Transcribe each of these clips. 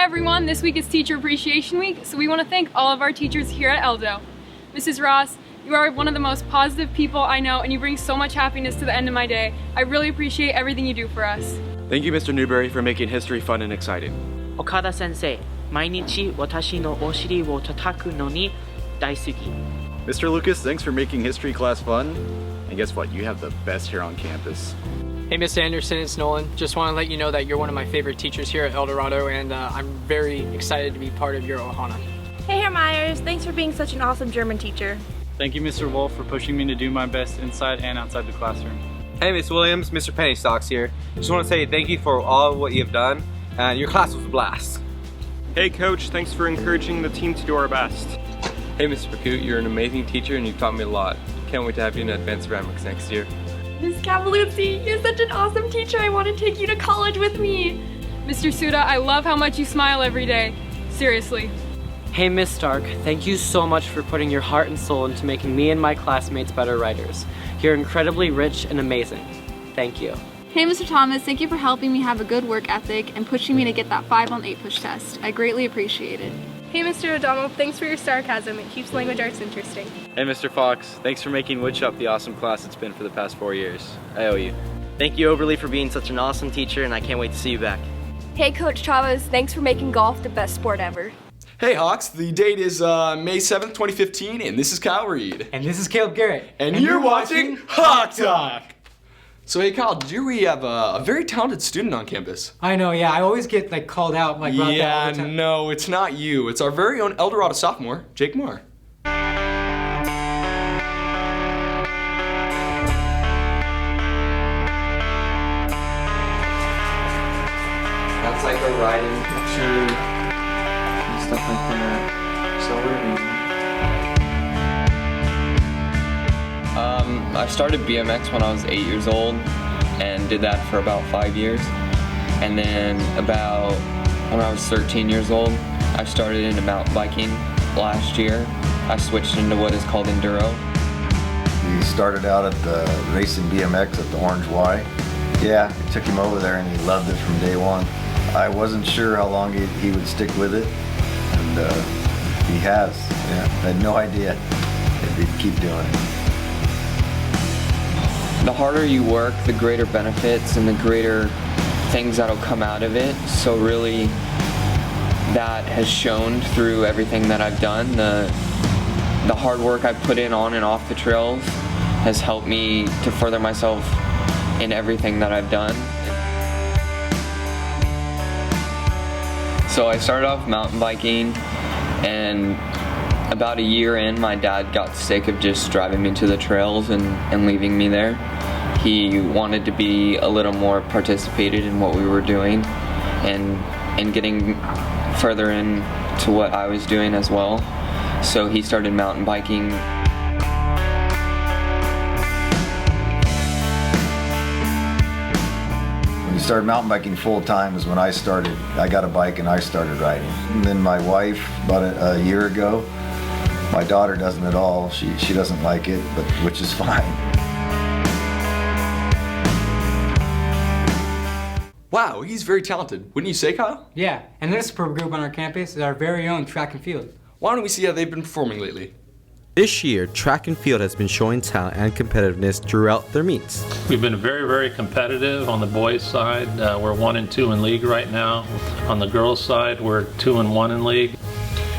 everyone, this week is Teacher Appreciation Week, so we want to thank all of our teachers here at Eldo. Mrs. Ross, you are one of the most positive people I know and you bring so much happiness to the end of my day. I really appreciate everything you do for us. Thank you, Mr. Newberry, for making history fun and exciting. Okada sensei, 毎日私のお尻を叩くのに大好き. Mr. Lucas, thanks for making history class fun. And guess what? You have the best hair on campus. Hey, Miss Anderson, it's Nolan. Just want to let you know that you're one of my favorite teachers here at El Dorado, and I'm very excited to be part of your Ohana. Hey, Herr Myers. Thanks for being such an awesome German teacher. Thank you, Mr. Wolf, for pushing me to do my best inside and outside the classroom. Hey, Miss Williams, Mr. Pennystocks here. Just want to say thank you for all of what you've done, and your class was a blast. Hey, Coach, thanks for encouraging the team to do our best. Hey, Mr. Pacute, you're an amazing teacher and you've taught me a lot. Can't wait to have you in advanced ceramics next year. Ms. Cavaluzzi, you're such an awesome teacher. I want to take you to college with me. Mr. Suda, I love how much you smile every day. Seriously. Hey, Miss Stark, thank you so much for putting your heart and soul into making me and my classmates better writers. You're incredibly rich and amazing. Thank you. Hey, Mr. Thomas, thank you for helping me have a good work ethic and pushing me to get that 5 on 8 push test. I greatly appreciate it. Hey, Mr. O'Donnell, thanks for your sarcasm. It keeps language arts interesting. Hey, Mr. Fox, thanks for making Woodshop the awesome class it's been for the past 4 years. I owe you. Thank you, Overly, for being such an awesome teacher, and I can't wait to see you back. Hey, Coach Chavez, thanks for making golf the best sport ever. Hey Hawks, the date is May 7th, 2015, and this is Kyle Reed. And this is Caleb Garrett. And you're watching Hawk Talk! So hey Kyle, did you we have a very talented student on campus? I know, yeah, I always get called out about that all the time. No, it's not you. It's our very own El Dorado sophomore, Jake Moore. That's like a writing picture and stuff like that. So we're amazing. I started BMX when I was 8 years old and did that for about 5 years. And then about when I was 13 years old, I started into mountain biking last year. I switched into what is called enduro. He started out at the racing BMX at the Orange Y. Yeah, I took him over there and he loved it from day one. I wasn't sure how long he would stick with it, and he has. Yeah, I had no idea if he'd keep doing it. The harder you work, the greater benefits and the greater things that'll come out of it. So really, that has shown through everything that I've done. The hard work I've put in on and off the trails has helped me to further myself in everything that I've done. So I started off mountain biking, and about a year in, my dad got sick of just driving me to the trails and leaving me there. He wanted to be a little more participated in what we were doing and getting further into what I was doing as well. So he started mountain biking. When he started mountain biking full time is when I got a bike and I started riding. And then my wife, about a year ago, my daughter doesn't at all. She doesn't like it, which is fine. Wow, he's very talented. Wouldn't you say, Kyle? Yeah, and this group on our campus is our very own track and field. Why don't we see how they've been performing lately? This year, track and field has been showing talent and competitiveness throughout their meets. We've been very, very competitive on the boys' side. We're 1 and 2 in league right now. On the girls' side, we're 2 and 1 in league.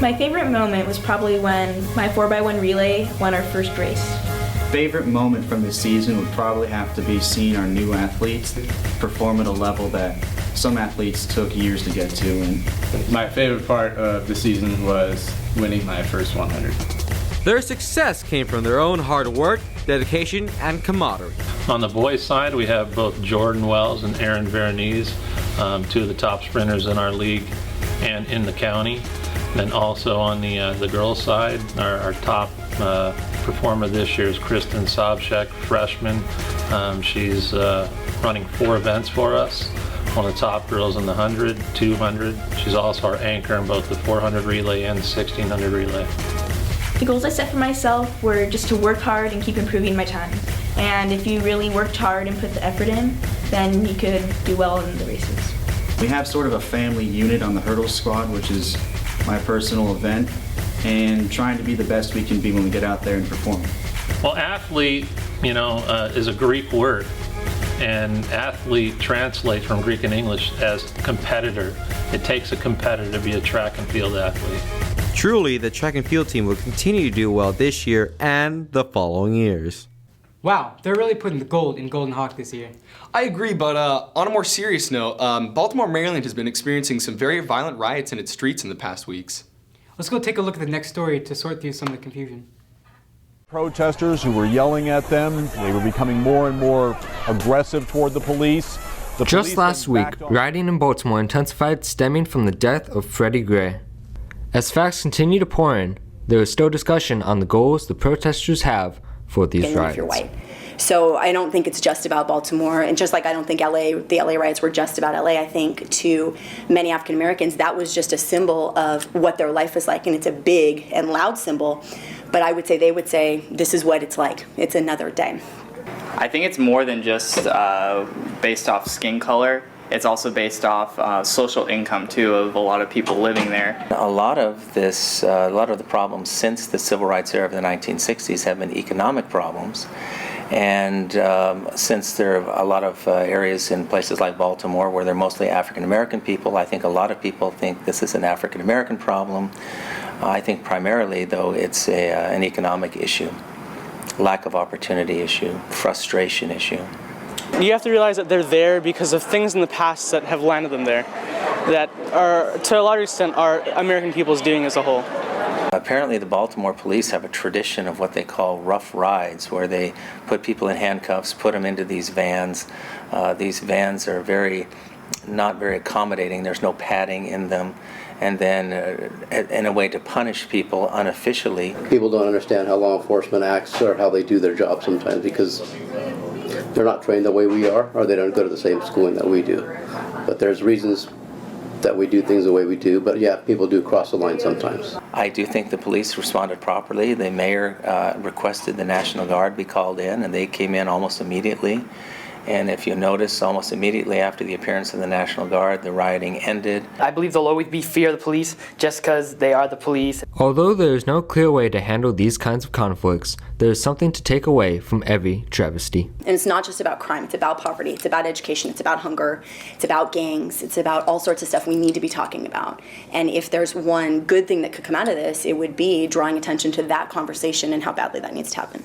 My favorite moment was probably when my 4x1 relay won our first race. Favorite moment from the season would probably have to be seeing our new athletes perform at a level that some athletes took years to get to. And my favorite part of the season was winning my first 100. Their success came from their own hard work, dedication, and camaraderie. On the boys' side, we have both Jordan Wells and Aaron Veronese, 2 of the top sprinters in our league and in the county. Then also on the girls' side, our top performer this year is Kristen Sobchak, freshman. She's running 4 events for us. One of the top girls in the 100, 200. She's also our anchor in both the 400 relay and 1600 relay. The goals I set for myself were just to work hard and keep improving my time. And if you really worked hard and put the effort in, then you could do well in the races. We have sort of a family unit on the hurdle squad, which is my personal event, and trying to be the best we can be when we get out there and perform. Well, athlete, is a Greek word, and athlete translates from Greek and English as competitor. It takes a competitor to be a track and field athlete. Truly, the track and field team will continue to do well this year and the following years. Wow, they're really putting the gold in Golden Hawk this year. I agree, but on a more serious note, Baltimore, Maryland has been experiencing some very violent riots in its streets in the past weeks. Let's go take a look at the next story to sort through some of the confusion. Protesters who were yelling at them, they were becoming more and more aggressive toward the police. Just last week, rioting in Baltimore intensified, stemming from the death of Freddie Gray. As facts continue to pour in, there is still discussion on the goals the protesters have for these riots. If you're white. So I don't think it's just about Baltimore, and just like I don't think the LA riots were just about LA, I think to many African Americans that was just a symbol of what their life is like, and it's a big and loud symbol, but I would say they would say this is what it's like. It's another day. I think it's more than just based off skin color. It's also based off social income too of a lot of people living there. A lot of the problems since the civil rights era of the 1960s have been economic problems. And since there are a lot of areas in places like Baltimore where they're mostly African American people, I think a lot of people think this is an African American problem. I think primarily, though, it's an economic issue, lack of opportunity issue, frustration issue. You have to realize that they're there because of things in the past that have landed them there, that are, to a large extent, are American people's doing as a whole. Apparently the Baltimore police have a tradition of what they call rough rides, where they put people in handcuffs, put them into these vans. These vans are not very accommodating. There's no padding in them. And then in a way to punish people unofficially. People don't understand how law enforcement acts or how they do their job sometimes because they're not trained the way we are, or they don't go to the same schooling that we do. But there's reasons that we do things the way we do, but yeah, people do cross the line sometimes. I do think the police responded properly. The mayor requested the National Guard be called in, and they came in almost immediately. And if you notice, almost immediately after the appearance of the National Guard, the rioting ended. I believe there'll always be fear of the police just because they are the police. Although there is no clear way to handle these kinds of conflicts, there is something to take away from every travesty. And it's not just about crime, it's about poverty, it's about education, it's about hunger, it's about gangs, it's about all sorts of stuff we need to be talking about. And if there's one good thing that could come out of this, it would be drawing attention to that conversation and how badly that needs to happen.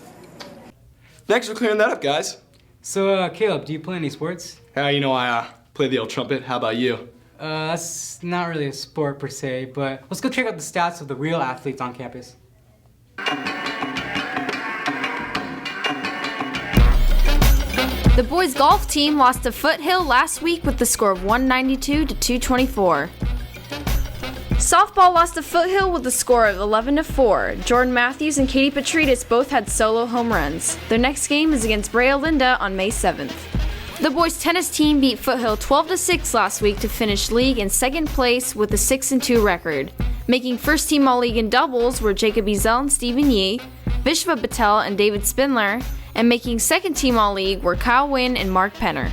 Thanks for clearing that up, guys. So, Caleb, do you play any sports? I play the old trumpet. How about you? That's not really a sport per se, but let's go check out the stats of the real athletes on campus. The boys golf team lost to Foothill last week with the score of 192 to 224. Softball lost to Foothill with a score of 11-4. Jordan Matthews and Katie Petrides both had solo home runs. Their next game is against Brea Linda on May 7th. The boys tennis team beat Foothill 12-6 last week to finish league in second place with a 6-2 record. Making first team all-league in doubles were Jacob Ezel and Stephen Yee, Vishva Patel and David Spindler, and making second team all-league were Kyle Wynn and Mark Penner.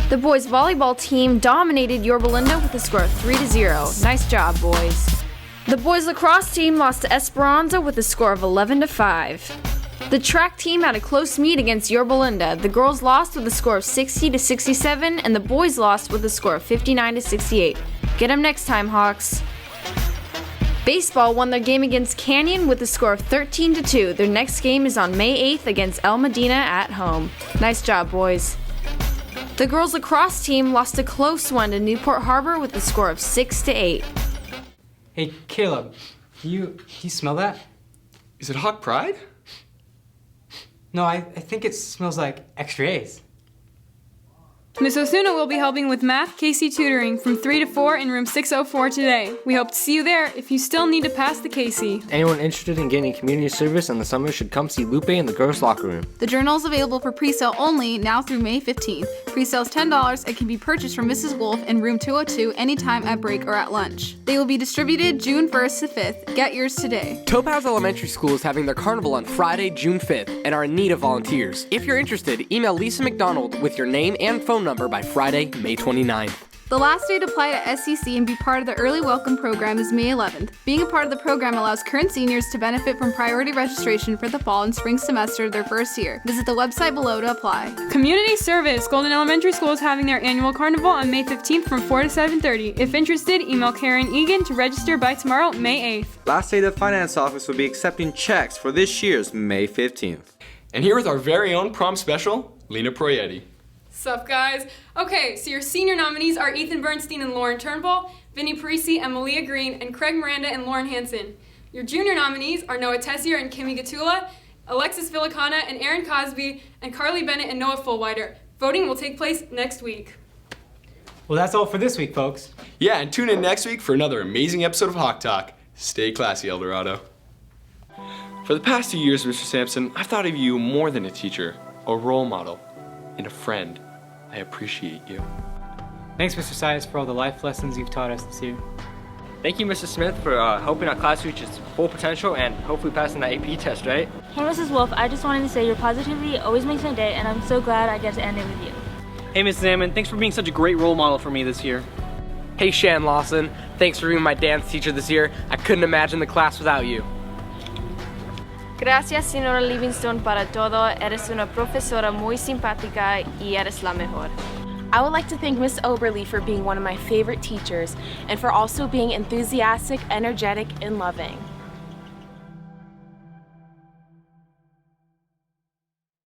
The boys volleyball team dominated Yorba Linda with a score of 3-0. Nice job, boys. The boys lacrosse team lost to Esperanza with a score of 11-5. The track team had a close meet against Yorba Linda. The girls lost with a score of 60-67, and the boys lost with a score of 59-68. Get them next time, Hawks. Baseball won their game against Canyon with a score of 13-2. Their next game is on May 8th against El Medina at home. Nice job, boys. The girls lacrosse team lost a close one to Newport Harbor with a score of 6-8. Hey, Caleb, do you smell that? Is it Hawk Pride? No, I think it smells like extra A's. Ms. Osuna will be helping with Math KC tutoring from 3 to 4 in room 604 today. We hope to see you there if you still need to pass the KC. Anyone interested in getting community service in the summer should come see Lupe in the girls' locker room. The journal is available for pre-sale only now through May 15th. Pre-sale is $10 and can be purchased from Mrs. Wolf in room 202 anytime at break or at lunch. They will be distributed June 1st to 5th. Get yours today. Topaz Elementary School is having their carnival on Friday, June 5th, and are in need of volunteers. If you're interested, email Lisa McDonald with your name and phone number by Friday, May 29th. The last day to apply to SCC and be part of the early welcome program is May 11th. Being a part of the program allows current seniors to benefit from priority registration for the fall and spring semester of their first year. Visit the website below to apply. Community service. Golden Elementary School is having their annual carnival on May 15th from 4 to 7:30. If interested, email Karen Egan to register by tomorrow, May 8th. Last day the finance office will be accepting checks for this year's May 15th. And here with our very own prom special, Lena Proietti. Sup, guys? Okay, so your senior nominees are Ethan Bernstein and Lauren Turnbull, Vinnie Parisi and Malia Green, and Craig Miranda and Lauren Hansen. Your junior nominees are Noah Tessier and Kimmy Gatula, Alexis Filicana and Aaron Cosby, and Carly Bennett and Noah Fullwider. Voting will take place next week. Well, that's all for this week, folks. Yeah, and tune in next week for another amazing episode of Hawk Talk. Stay classy, El Dorado. For the past 2 years, Mr. Sampson, I've thought of you more than a teacher, a role model, and a friend. I appreciate you. Thanks, Mr. Sias, for all the life lessons you've taught us this year. Thank you, Mr. Smith, for helping our class reach its full potential and hopefully passing that AP test, right? Hey, Mrs. Wolf, I just wanted to say your positivity always makes my day, and I'm so glad I get to end it with you. Hey, Mrs. Ammon, thanks for being such a great role model for me this year. Hey, Shan Lawson, thanks for being my dance teacher this year. I couldn't imagine the class without you. Gracias, señora Livingston, para todo. Eres una profesora muy simpática y eres la mejor. I would like to thank Miss Oberly for being one of my favorite teachers and for also being enthusiastic, energetic, and loving.